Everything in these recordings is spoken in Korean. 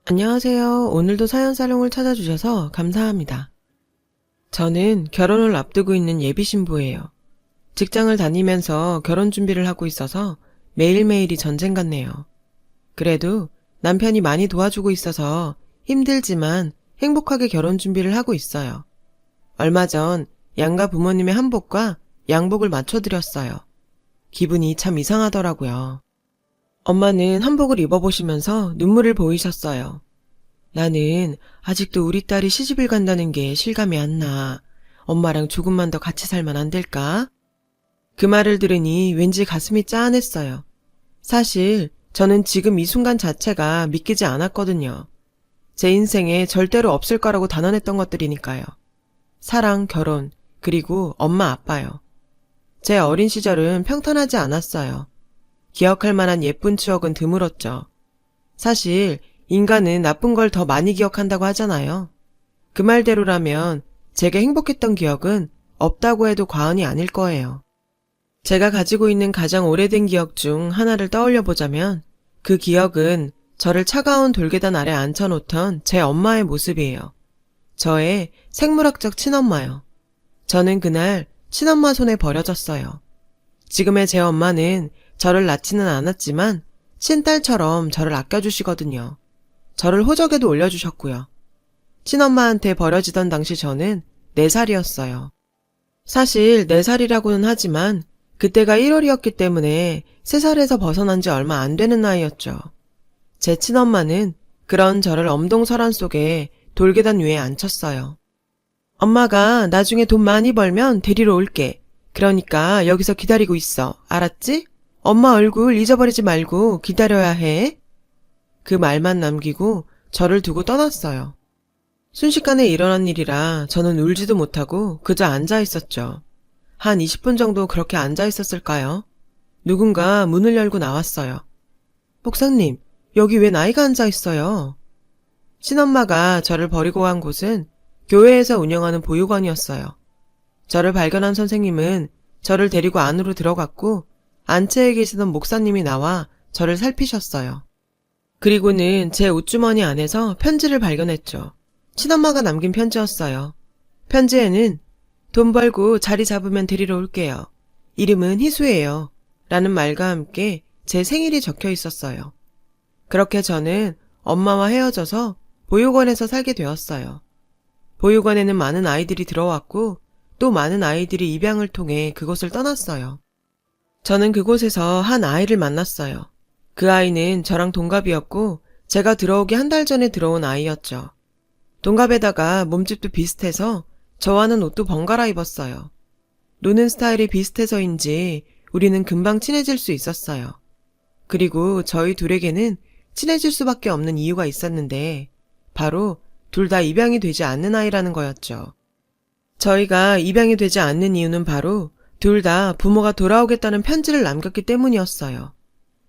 안녕하세요. 오늘도 사연사롱을 찾아주셔서 감사합니다. 저는 결혼을 앞두고 있는 예비신부예요. 직장을 다니면서 결혼 준비를 하고 있어서 매일매일이 전쟁 같네요. 그래도 남편이 많이 도와주고 있어서 힘들지만 행복하게 결혼 준비를 하고 있어요. 얼마 전 양가 부모님의 한복과 양복을 맞춰드렸어요. 기분이 참 이상하더라고요. 엄마는 한복을 입어보시면서 눈물을 보이셨어요. 나는 아직도 우리 딸이 시집을 간다는 게 실감이 안 나. 엄마랑 조금만 더 같이 살면 안 될까? 그 말을 들으니 왠지 가슴이 짠했어요. 사실 저는 지금 이 순간 자체가 믿기지 않았거든요. 제 인생에 절대로 없을 거라고 단언했던 것들이니까요. 사랑, 결혼, 그리고 엄마, 아빠요. 제 어린 시절은 평탄하지 않았어요. 기억할 만한 예쁜 추억은 드물었죠. 사실 인간은 나쁜 걸 더 많이 기억한다고 하잖아요. 그 말대로라면 제게 행복했던 기억은 없다고 해도 과언이 아닐 거예요. 제가 가지고 있는 가장 오래된 기억 중 하나를 떠올려 보자면 그 기억은 저를 차가운 돌계단 아래 앉혀놓던 제 엄마의 모습이에요. 저의 생물학적 친엄마요. 저는 그날 친엄마 손에 버려졌어요. 지금의 제 엄마는 저를 낳지는 않았지만 친딸처럼 저를 아껴주시거든요. 저를 호적에도 올려주셨고요. 친엄마한테 버려지던 당시 저는 4살이었어요. 사실 4살이라고는 하지만 그때가 1월이었기 때문에 3살에서 벗어난 지 얼마 안 되는 나이였죠. 제 친엄마는 그런 저를 엄동설한 속에 돌계단 위에 앉혔어요. 엄마가 나중에 돈 많이 벌면 데리러 올게. 그러니까 여기서 기다리고 있어. 알았지? 엄마 얼굴 잊어버리지 말고 기다려야 해. 그 말만 남기고 저를 두고 떠났어요. 순식간에 일어난 일이라 저는 울지도 못하고 그저 앉아 있었죠. 한 20분 정도 그렇게 앉아 있었을까요? 누군가 문을 열고 나왔어요. 목사님, 여기 왜 나이가 앉아 있어요? 친엄마가 저를 버리고 간 곳은 교회에서 운영하는 보육원이었어요. 저를 발견한 선생님은 저를 데리고 안으로 들어갔고 안채에 계시던 목사님이 나와 저를 살피셨어요. 그리고는 제 옷주머니 안에서 편지를 발견했죠. 친엄마가 남긴 편지였어요. 편지에는 돈 벌고 자리 잡으면 데리러 올게요. 이름은 희수예요. 라는 말과 함께 제 생일이 적혀 있었어요. 그렇게 저는 엄마와 헤어져서 보육원에서 살게 되었어요. 보육원에는 많은 아이들이 들어왔고 또 많은 아이들이 입양을 통해 그곳을 떠났어요. 저는 그곳에서 한 아이를 만났어요. 그 아이는 저랑 동갑이었고 제가 들어오기 한 달 전에 들어온 아이였죠. 동갑에다가 몸집도 비슷해서 저와는 옷도 번갈아 입었어요. 노는 스타일이 비슷해서인지 우리는 금방 친해질 수 있었어요. 그리고 저희 둘에게는 친해질 수밖에 없는 이유가 있었는데 바로 둘 다 입양이 되지 않는 아이라는 거였죠. 저희가 입양이 되지 않는 이유는 바로 둘 다 부모가 돌아오겠다는 편지를 남겼기 때문이었어요.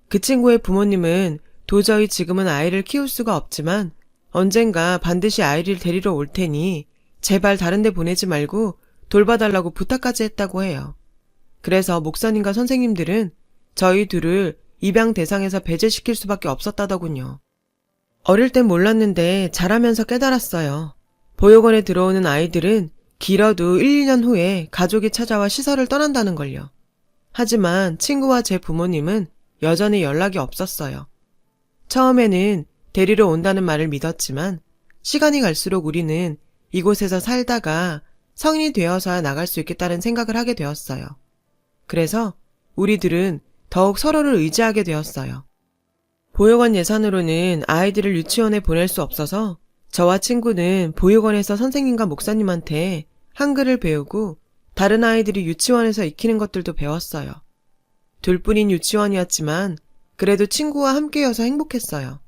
그 친구의 부모님은 도저히 지금은 아이를 키울 수가 없지만 언젠가 반드시 아이를 데리러 올 테니 제발 다른 데 보내지 말고 돌봐달라고 부탁까지 했다고 해요. 그래서 목사님과 선생님들은 저희 둘을 입양 대상에서 배제시킬 수밖에 없었다더군요. 어릴 땐 몰랐는데 자라면서 깨달았어요. 보육원에 들어오는 아이들은 길어도 1, 2년 후에 가족이 찾아와 시설을 떠난다는 걸요. 하지만 친구와 제 부모님은 여전히 연락이 없었어요. 처음에는 데리러 온다는 말을 믿었지만 시간이 갈수록 우리는 이곳에서 살다가 성인이 되어서야 나갈 수 있겠다는 생각을 하게 되었어요. 그래서 우리들은 더욱 서로를 의지하게 되었어요. 보육원 예산으로는 아이들을 유치원에 보낼 수 없어서 저와 친구는 보육원에서 선생님과 목사님한테 한글을 배우고 다른 아이들이 유치원에서 익히는 것들도 배웠어요. 둘뿐인 유치원이었지만 그래도 친구와 함께여서 행복했어요.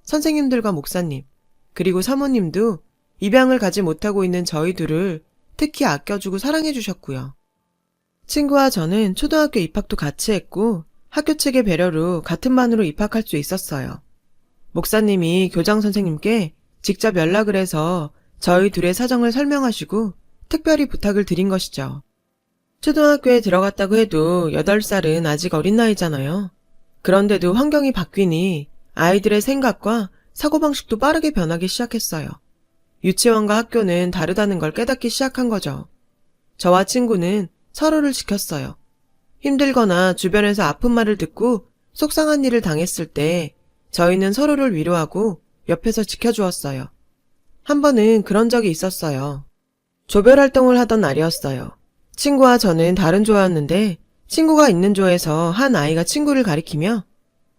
선생님들과 목사님, 그리고 사모님도 입양을 가지 못하고 있는 저희 둘을 특히 아껴주고 사랑해주셨고요. 친구와 저는 초등학교 입학도 같이 했고 학교 측의 배려로 같은 반으로 입학할 수 있었어요. 목사님이 교장 선생님께 직접 연락을 해서 저희 둘의 사정을 설명하시고 특별히 부탁을 드린 것이죠. 초등학교에 들어갔다고 해도 8살은 아직 어린 나이잖아요. 그런데도 환경이 바뀌니 아이들의 생각과 사고방식도 빠르게 변하기 시작했어요. 유치원과 학교는 다르다는 걸 깨닫기 시작한 거죠. 저와 친구는 서로를 지켰어요. 힘들거나 주변에서 아픈 말을 듣고 속상한 일을 당했을 때 저희는 서로를 위로하고 옆에서 지켜주었어요. 한 번은 그런 적이 있었어요. 조별 활동을 하던 날이었어요. 친구와 저는 다른 조였는데 친구가 있는 조에서 한 아이가 친구를 가리키며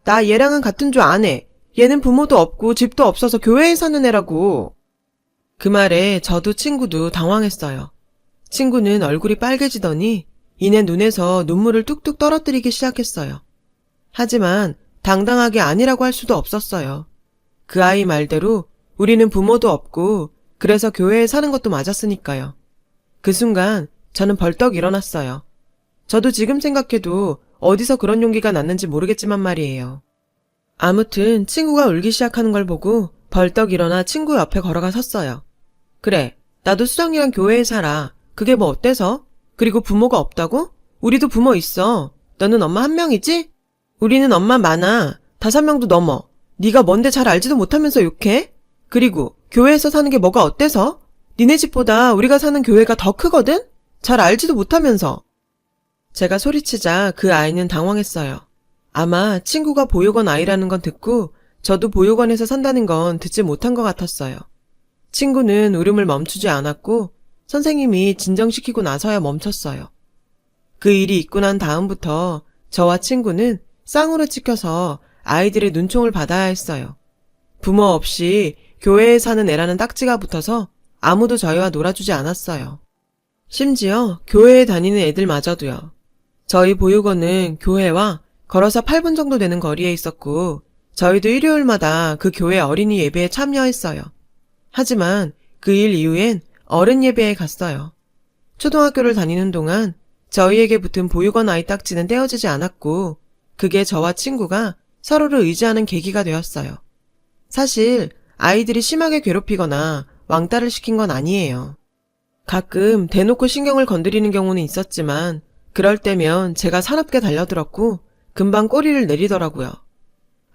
나 얘랑은 같은 조 안 해. 얘는 부모도 없고 집도 없어서 교회에 사는 애라고. 그 말에 저도 친구도 당황했어요. 친구는 얼굴이 빨개지더니 이내 눈에서 눈물을 뚝뚝 떨어뜨리기 시작했어요. 하지만 당당하게 아니라고 할 수도 없었어요. 그 아이 말대로 우리는 부모도 없고 그래서 교회에 사는 것도 맞았으니까요. 그 순간 저는 벌떡 일어났어요. 저도 지금 생각해도 어디서 그런 용기가 났는지 모르겠지만 말이에요. 아무튼 친구가 울기 시작하는 걸 보고 벌떡 일어나 친구 옆에 걸어가 섰어요. 그래, 나도 수정이랑 교회에 살아. 그게 뭐 어때서? 그리고 부모가 없다고? 우리도 부모 있어. 너는 엄마 한 명이지? 우리는 엄마 많아. 5명도 넘어. 네가 뭔데 잘 알지도 못하면서 욕해? 그리고 교회에서 사는 게 뭐가 어때서? 니네 집보다 우리가 사는 교회가 더 크거든? 잘 알지도 못하면서. 제가 소리치자 그 아이는 당황했어요. 아마 친구가 보육원 아이라는 건 듣고 저도 보육원에서 산다는 건 듣지 못한 것 같았어요. 친구는 울음을 멈추지 않았고 선생님이 진정시키고 나서야 멈췄어요. 그 일이 있고 난 다음부터 저와 친구는 쌍으로 찍혀서 아이들의 눈총을 받아야 했어요. 부모 없이 교회에 사는 애라는 딱지가 붙어서 아무도 저희와 놀아주지 않았어요. 심지어 교회에 다니는 애들마저도요. 저희 보육원은 교회와 걸어서 8분 정도 되는 거리에 있었고 저희도 일요일마다 그 교회 어린이 예배에 참여했어요. 하지만 그 일 이후엔 어른 예배에 갔어요. 초등학교를 다니는 동안 저희에게 붙은 보육원 아이 딱지는 떼어지지 않았고 그게 저와 친구가 서로를 의지하는 계기가 되었어요. 사실 아이들이 심하게 괴롭히거나 왕따를 시킨 건 아니에요. 가끔 대놓고 신경을 건드리는 경우는 있었지만 그럴 때면 제가 사납게 달려들었고 금방 꼬리를 내리더라고요.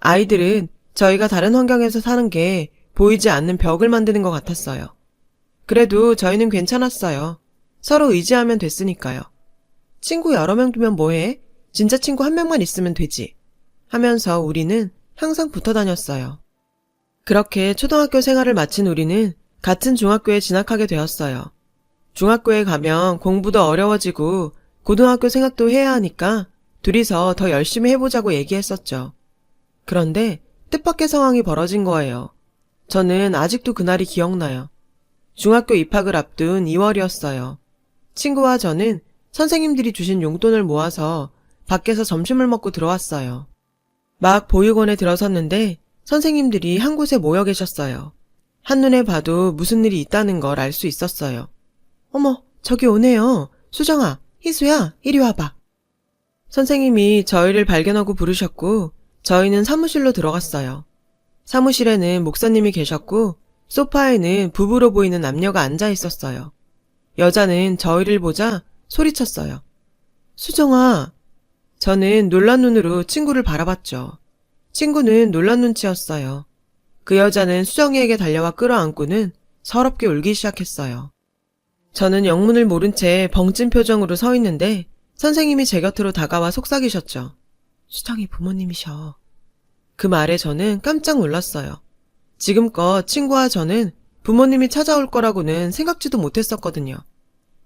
아이들은 저희가 다른 환경에서 사는 게 보이지 않는 벽을 만드는 것 같았어요. 그래도 저희는 괜찮았어요. 서로 의지하면 됐으니까요. 친구 여러 명 두면 뭐해? 진짜 친구 한 명만 있으면 되지. 하면서 우리는 항상 붙어 다녔어요. 그렇게 초등학교 생활을 마친 우리는 같은 중학교에 진학하게 되었어요. 중학교에 가면 공부도 어려워지고 고등학교 생각도 해야 하니까 둘이서 더 열심히 해보자고 얘기했었죠. 그런데 뜻밖의 상황이 벌어진 거예요. 저는 아직도 그날이 기억나요. 중학교 입학을 앞둔 2월이었어요. 친구와 저는 선생님들이 주신 용돈을 모아서 밖에서 점심을 먹고 들어왔어요. 막 보육원에 들어섰는데 선생님들이 한 곳에 모여 계셨어요. 한눈에 봐도 무슨 일이 있다는 걸 알 수 있었어요. 어머, 저기 오네요. 수정아, 희수야, 이리 와봐. 선생님이 저희를 발견하고 부르셨고 저희는 사무실로 들어갔어요. 사무실에는 목사님이 계셨고 소파에는 부부로 보이는 남녀가 앉아 있었어요. 여자는 저희를 보자 소리쳤어요. 수정아. 저는 놀란 눈으로 친구를 바라봤죠. 친구는 놀란 눈치였어요. 그 여자는 수정이에게 달려와 끌어안고는 서럽게 울기 시작했어요. 저는 영문을 모른 채 벙찐 표정으로 서 있는데 선생님이 제 곁으로 다가와 속삭이셨죠. 수정이 부모님이셔. 그 말에 저는 깜짝 놀랐어요. 지금껏 친구와 저는 부모님이 찾아올 거라고는 생각지도 못했었거든요.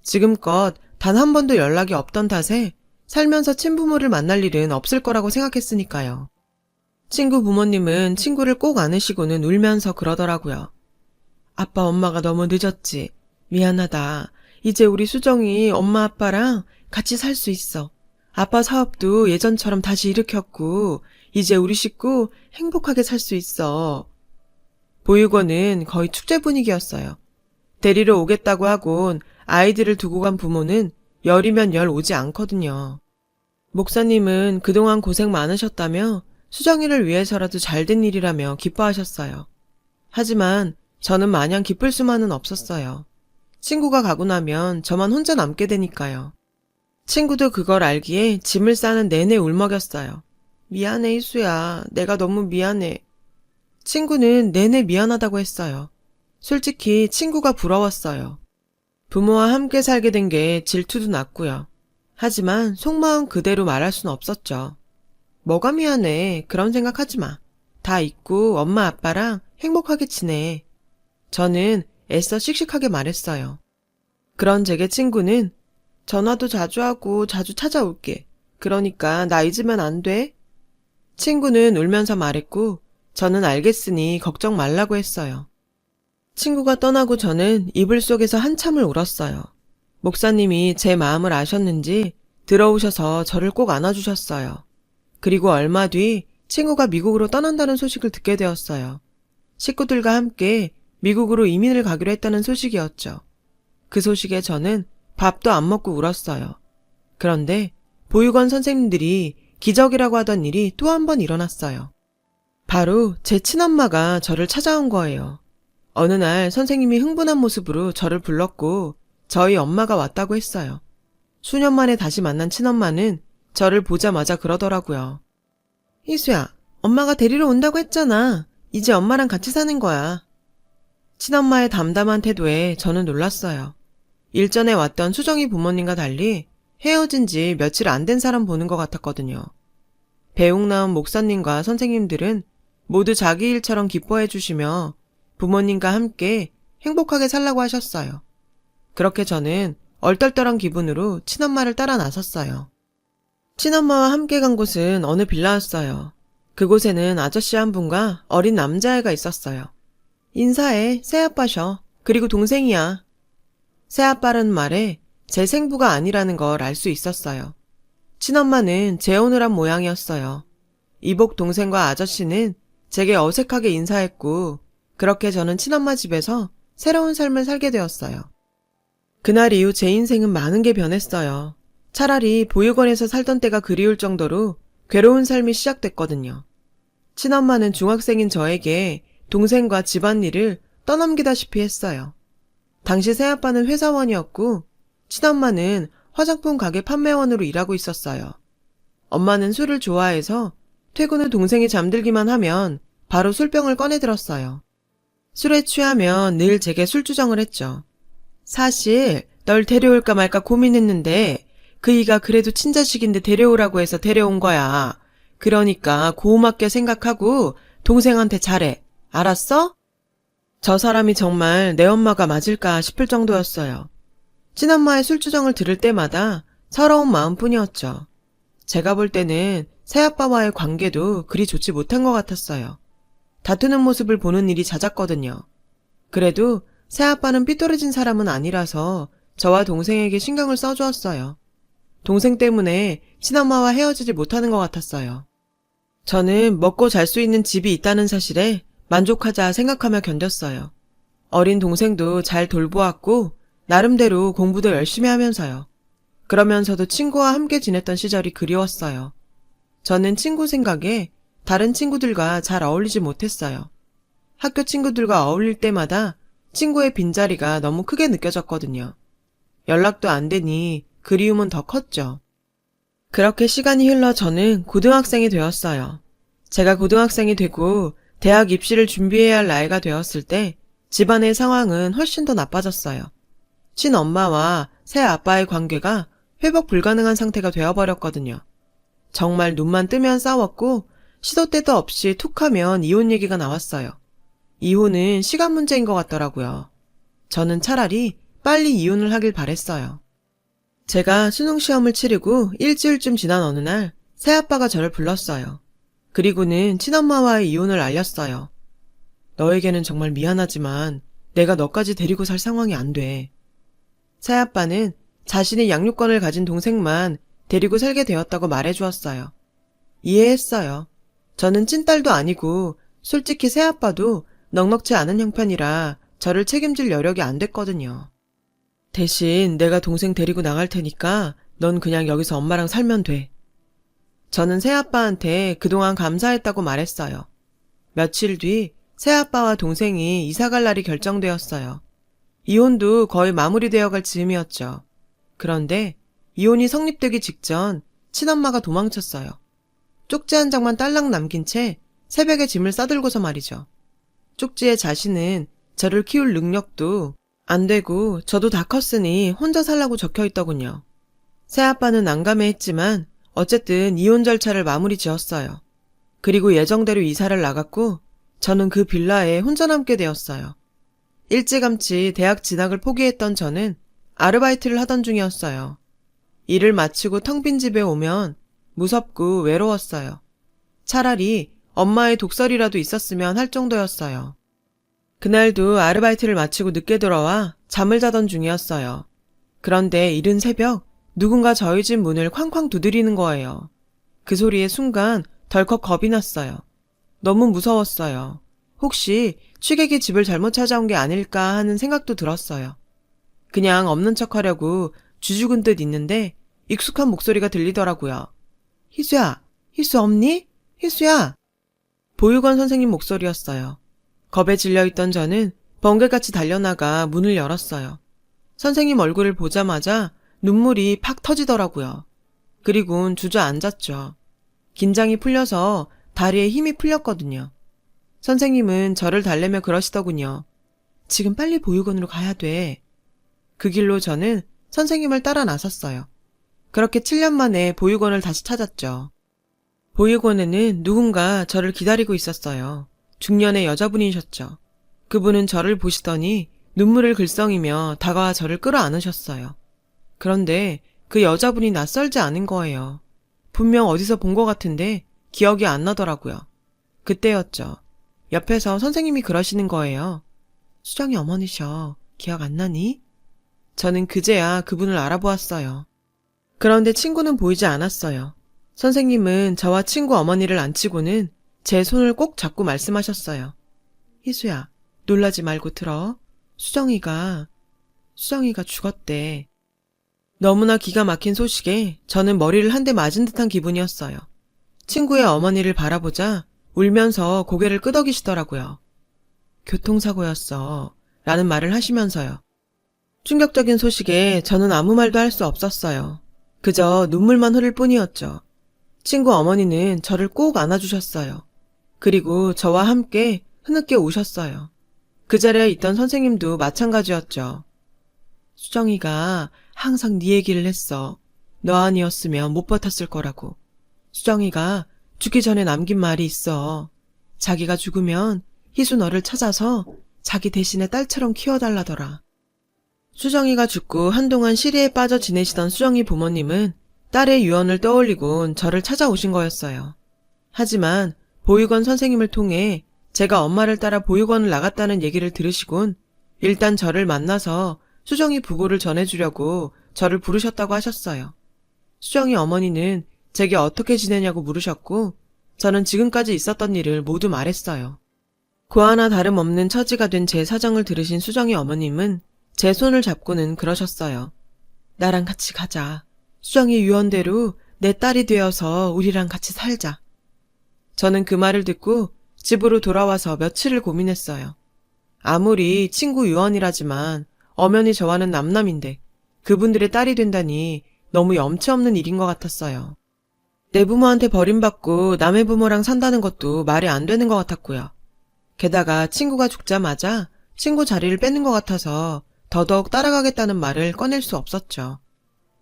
지금껏 단 한 번도 연락이 없던 탓에 살면서 친부모를 만날 일은 없을 거라고 생각했으니까요. 친구 부모님은 친구를 꼭 안으시고는 울면서 그러더라고요. 아빠 엄마가 너무 늦었지. 미안하다. 이제 우리 수정이 엄마 아빠랑 같이 살 수 있어. 아빠 사업도 예전처럼 다시 일으켰고 이제 우리 식구 행복하게 살 수 있어. 보육원은 거의 축제 분위기였어요. 데리러 오겠다고 하곤 아이들을 두고 간 부모는 열이면 열 오지 않거든요. 목사님은 그동안 고생 많으셨다며 수정이를 위해서라도 잘된 일이라며 기뻐하셨어요. 하지만 저는 마냥 기쁠 수만은 없었어요. 친구가 가고 나면 저만 혼자 남게 되니까요. 친구도 그걸 알기에 짐을 싸는 내내 울먹였어요. 미안해 희수야. 내가 너무 미안해. 친구는 내내 미안하다고 했어요. 솔직히 친구가 부러웠어요. 부모와 함께 살게 된 게 질투도 났고요. 하지만 속마음 그대로 말할 순 없었죠. 뭐가 미안해. 그런 생각하지 마. 다 있고 엄마 아빠랑 행복하게 지내. 저는 애써 씩씩하게 말했어요. 그런 제게 친구는 전화도 자주 하고 자주 찾아올게. 그러니까 나 잊으면 안 돼. 친구는 울면서 말했고 저는 알겠으니 걱정 말라고 했어요. 친구가 떠나고 저는 이불 속에서 한참을 울었어요. 목사님이 제 마음을 아셨는지 들어오셔서 저를 꼭 안아주셨어요. 그리고 얼마 뒤 친구가 미국으로 떠난다는 소식을 듣게 되었어요. 식구들과 함께 미국으로 이민을 가기로 했다는 소식이었죠. 그 소식에 저는 밥도 안 먹고 울었어요. 그런데 보육원 선생님들이 기적이라고 하던 일이 또 한 번 일어났어요. 바로 제 친엄마가 저를 찾아온 거예요. 어느 날 선생님이 흥분한 모습으로 저를 불렀고 저희 엄마가 왔다고 했어요. 수년 만에 다시 만난 친엄마는 저를 보자마자 그러더라고요. 희수야, 엄마가 데리러 온다고 했잖아. 이제 엄마랑 같이 사는 거야. 친엄마의 담담한 태도에 저는 놀랐어요. 일전에 왔던 수정이 부모님과 달리 헤어진 지 며칠 안 된 사람 보는 것 같았거든요. 배웅 나온 목사님과 선생님들은 모두 자기 일처럼 기뻐해 주시며 부모님과 함께 행복하게 살라고 하셨어요. 그렇게 저는 얼떨떨한 기분으로 친엄마를 따라 나섰어요. 친엄마와 함께 간 곳은 어느 빌라였어요. 그곳에는 아저씨 한 분과 어린 남자애가 있었어요. 인사해, 새아빠셔. 그리고 동생이야. 새아빠라는 말에 제 생부가 아니라는 걸 알 수 있었어요. 친엄마는 재혼을 한 모양이었어요. 이복 동생과 아저씨는 제게 어색하게 인사했고 그렇게 저는 친엄마 집에서 새로운 삶을 살게 되었어요. 그날 이후 제 인생은 많은 게 변했어요. 차라리 보육원에서 살던 때가 그리울 정도로 괴로운 삶이 시작됐거든요. 친엄마는 중학생인 저에게 동생과 집안일을 떠넘기다시피 했어요. 당시 새아빠는 회사원이었고 친엄마는 화장품 가게 판매원으로 일하고 있었어요. 엄마는 술을 좋아해서 퇴근 후 동생이 잠들기만 하면 바로 술병을 꺼내들었어요. 술에 취하면 늘 제게 술주정을 했죠. 사실 널 데려올까 말까 고민했는데 그이가 그래도 친자식인데 데려오라고 해서 데려온 거야. 그러니까 고맙게 생각하고 동생한테 잘해. 알았어? 저 사람이 정말 내 엄마가 맞을까 싶을 정도였어요. 친엄마의 술주정을 들을 때마다 서러운 마음뿐이었죠. 제가 볼 때는 새아빠와의 관계도 그리 좋지 못한 것 같았어요. 다투는 모습을 보는 일이 잦았거든요. 그래도 새아빠는 삐뚤어진 사람은 아니라서 저와 동생에게 신경을 써주었어요. 동생 때문에 친엄마와 헤어지지 못하는 것 같았어요. 저는 먹고 잘 수 있는 집이 있다는 사실에 만족하자 생각하며 견뎠어요. 어린 동생도 잘 돌보았고 나름대로 공부도 열심히 하면서요. 그러면서도 친구와 함께 지냈던 시절이 그리웠어요. 저는 친구 생각에 다른 친구들과 잘 어울리지 못했어요. 학교 친구들과 어울릴 때마다 친구의 빈자리가 너무 크게 느껴졌거든요. 연락도 안 되니 그리움은 더 컸죠. 그렇게 시간이 흘러 저는 고등학생이 되었어요. 제가 고등학생이 되고 대학 입시를 준비해야 할 나이가 되었을 때 집안의 상황은 훨씬 더 나빠졌어요. 친엄마와 새아빠의 관계가 회복 불가능한 상태가 되어버렸거든요. 정말 눈만 뜨면 싸웠고 시도 때도 없이 툭하면 이혼 얘기가 나왔어요. 이혼은 시간 문제인 것 같더라고요. 저는 차라리 빨리 이혼을 하길 바랬어요. 제가 수능시험을 치르고 일주일쯤 지난 어느 날 새아빠가 저를 불렀어요. 그리고는 친엄마와의 이혼을 알렸어요. 너에게는 정말 미안하지만 내가 너까지 데리고 살 상황이 안 돼. 새아빠는 자신의 양육권을 가진 동생만 데리고 살게 되었다고 말해주었어요. 이해했어요. 저는 찐딸도 아니고 솔직히 새아빠도 넉넉지 않은 형편이라 저를 책임질 여력이 안 됐거든요. 대신 내가 동생 데리고 나갈 테니까 넌 그냥 여기서 엄마랑 살면 돼. 저는 새아빠한테 그동안 감사했다고 말했어요. 며칠 뒤 새아빠와 동생이 이사갈 날이 결정되었어요. 이혼도 거의 마무리되어 갈 즈음이었죠. 그런데 이혼이 성립되기 직전 친엄마가 도망쳤어요. 쪽지 한 장만 딸랑 남긴 채 새벽에 짐을 싸들고서 말이죠. 쪽지에 자신은 저를 키울 능력도 안 되고 저도 다 컸으니 혼자 살라고 적혀 있더군요. 새아빠는 난감해했지만 어쨌든 이혼 절차를 마무리 지었어요. 그리고 예정대로 이사를 나갔고 저는 그 빌라에 혼자 남게 되었어요. 일찌감치 대학 진학을 포기했던 저는 아르바이트를 하던 중이었어요. 일을 마치고 텅 빈 집에 오면 무섭고 외로웠어요. 차라리 엄마의 독설이라도 있었으면 할 정도였어요. 그날도 아르바이트를 마치고 늦게 돌아와 잠을 자던 중이었어요. 그런데 이른 새벽 누군가 저희 집 문을 쾅쾅 두드리는 거예요. 그 소리에 순간 덜컥 겁이 났어요. 너무 무서웠어요. 혹시 취객이 집을 잘못 찾아온 게 아닐까 하는 생각도 들었어요. 그냥 없는 척하려고 쥐죽은 듯 있는데 익숙한 목소리가 들리더라고요. 희수야, 희수 없니? 희수야. 보육원 선생님 목소리였어요. 겁에 질려있던 저는 번개같이 달려나가 문을 열었어요. 선생님 얼굴을 보자마자 눈물이 팍 터지더라고요. 그리곤 주저앉았죠. 긴장이 풀려서 다리에 힘이 풀렸거든요. 선생님은 저를 달래며 그러시더군요. 지금 빨리 보육원으로 가야 돼. 그 길로 저는 선생님을 따라 나섰어요. 그렇게 7년 만에 보육원을 다시 찾았죠. 보육원에는 누군가 저를 기다리고 있었어요. 중년의 여자분이셨죠. 그분은 저를 보시더니 눈물을 글썽이며 다가와 저를 끌어안으셨어요. 그런데 그 여자분이 낯설지 않은 거예요. 분명 어디서 본 것 같은데 기억이 안 나더라고요. 그때였죠. 옆에서 선생님이 그러시는 거예요. 수정이 어머니셔. 기억 안 나니? 저는 그제야 그분을 알아보았어요. 그런데 친구는 보이지 않았어요. 선생님은 저와 친구 어머니를 앉히고는 제 손을 꼭 잡고 말씀하셨어요. 희수야, 놀라지 말고 들어. 수정이가 죽었대. 너무나 기가 막힌 소식에 저는 머리를 한 대 맞은 듯한 기분이었어요. 친구의 어머니를 바라보자 울면서 고개를 끄덕이시더라고요. 교통사고였어. 라는 말을 하시면서요. 충격적인 소식에 저는 아무 말도 할 수 없었어요. 그저 눈물만 흐를 뿐이었죠. 친구 어머니는 저를 꼭 안아주셨어요. 그리고 저와 함께 흐느껴 우셨어요. 그 자리에 있던 선생님도 마찬가지였죠. 수정이가 항상 네 얘기를 했어. 너 아니었으면 못 버텼을 거라고. 수정이가 죽기 전에 남긴 말이 있어. 자기가 죽으면 희수 너를 찾아서 자기 대신에 딸처럼 키워달라더라. 수정이가 죽고 한동안 시리에 빠져 지내시던 수정이 부모님은 딸의 유언을 떠올리곤 저를 찾아오신 거였어요. 하지만 보육원 선생님을 통해 제가 엄마를 따라 보육원을 나갔다는 얘기를 들으시곤 일단 저를 만나서 수정이 부고를 전해주려고 저를 부르셨다고 하셨어요. 수정이 어머니는 제게 어떻게 지내냐고 물으셨고 저는 지금까지 있었던 일을 모두 말했어요. 고아나 다름없는 처지가 된 제 사정을 들으신 수정이 어머님은 제 손을 잡고는 그러셨어요. 나랑 같이 가자. 수정이 유언대로 내 딸이 되어서 우리랑 같이 살자. 저는 그 말을 듣고 집으로 돌아와서 며칠을 고민했어요. 아무리 친구 유언이라지만 엄연히 저와는 남남인데 그분들의 딸이 된다니 너무 염치 없는 일인 것 같았어요. 내 부모한테 버림받고 남의 부모랑 산다는 것도 말이 안 되는 것 같았고요. 게다가 친구가 죽자마자 친구 자리를 뺏는 것 같아서 더더욱 따라가겠다는 말을 꺼낼 수 없었죠.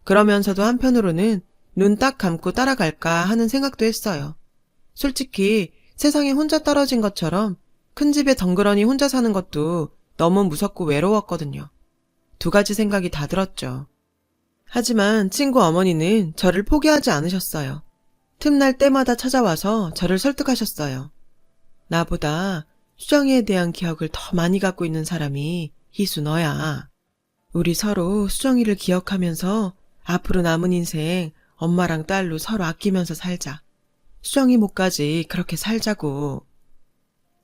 그러면서도 한편으로는 눈 딱 감고 따라갈까 하는 생각도 했어요. 솔직히 세상에 혼자 떨어진 것처럼 큰 집에 덩그러니 혼자 사는 것도 너무 무섭고 외로웠거든요. 두 가지 생각이 다 들었죠. 하지만 친구 어머니는 저를 포기하지 않으셨어요. 틈날 때마다 찾아와서 저를 설득하셨어요. 나보다 수정이에 대한 기억을 더 많이 갖고 있는 사람이 희수 너야. 우리 서로 수정이를 기억하면서 앞으로 남은 인생 엄마랑 딸로 서로 아끼면서 살자. 수정이 목까지 그렇게 살자고.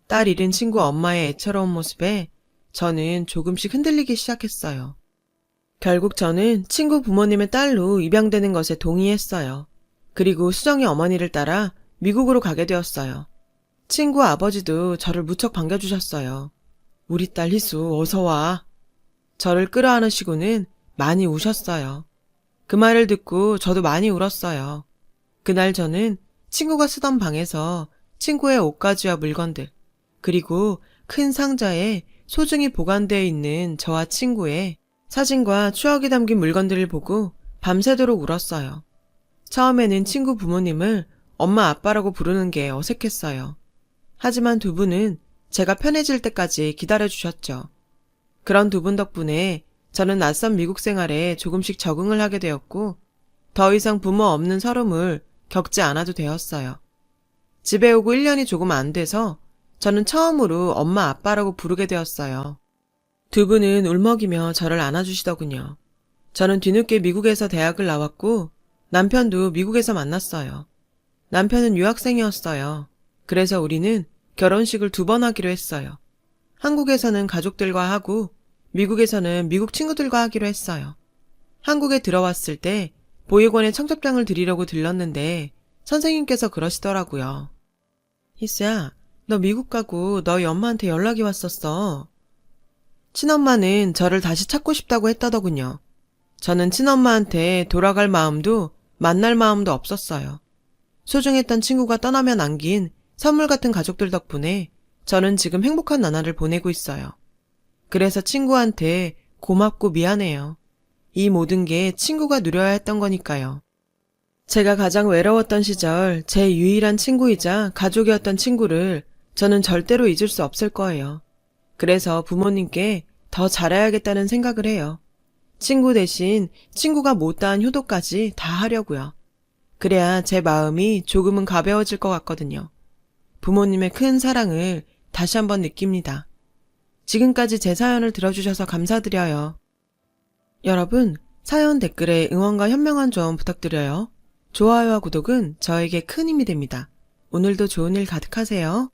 딸 잃은 친구 엄마의 애처로운 모습에 저는 조금씩 흔들리기 시작했어요. 결국 저는 친구 부모님의 딸로 입양되는 것에 동의했어요. 그리고 수정이 어머니를 따라 미국으로 가게 되었어요. 친구 아버지도 저를 무척 반겨주셨어요. 우리 딸 희수 어서 와. 저를 끌어안으시고는 많이 우셨어요. 그 말을 듣고 저도 많이 울었어요. 그날 저는 친구가 쓰던 방에서 친구의 옷가지와 물건들, 그리고 큰 상자에 소중히 보관되어 있는 저와 친구의 사진과 추억이 담긴 물건들을 보고 밤새도록 울었어요. 처음에는 친구 부모님을 엄마 아빠라고 부르는 게 어색했어요. 하지만 두 분은 제가 편해질 때까지 기다려주셨죠. 그런 두 분 덕분에 저는 낯선 미국 생활에 조금씩 적응을 하게 되었고 더 이상 부모 없는 서름을 겪지 않아도 되었어요. 집에 오고 1년이 조금 안 돼서 저는 처음으로 엄마 아빠라고 부르게 되었어요. 두 분은 울먹이며 저를 안아주시더군요. 저는 뒤늦게 미국에서 대학을 나왔고 남편도 미국에서 만났어요. 남편은 유학생이었어요. 그래서 우리는 결혼식을 2번 하기로 했어요. 한국에서는 가족들과 하고 미국에서는 미국 친구들과 하기로 했어요. 한국에 들어왔을 때 보육원에 청첩장을 드리려고 들렀는데 선생님께서 그러시더라고요. 희수야, 너 미국 가고 너희 엄마한테 연락이 왔었어. 친엄마는 저를 다시 찾고 싶다고 했다더군요. 저는 친엄마한테 돌아갈 마음도 만날 마음도 없었어요. 소중했던 친구가 떠나며 남긴 선물 같은 가족들 덕분에 저는 지금 행복한 나날을 보내고 있어요. 그래서 친구한테 고맙고 미안해요. 이 모든 게 친구가 누려야 했던 거니까요. 제가 가장 외로웠던 시절 제 유일한 친구이자 가족이었던 친구를 저는 절대로 잊을 수 없을 거예요. 그래서 부모님께 더 잘해야겠다는 생각을 해요. 친구 대신 친구가 못다한 효도까지 다 하려고요. 그래야 제 마음이 조금은 가벼워질 것 같거든요. 부모님의 큰 사랑을 다시 한번 느낍니다. 지금까지 제 사연을 들어주셔서 감사드려요. 여러분, 사연 댓글에 응원과 현명한 조언 부탁드려요. 좋아요와 구독은 저에게 큰 힘이 됩니다. 오늘도 좋은 일 가득하세요.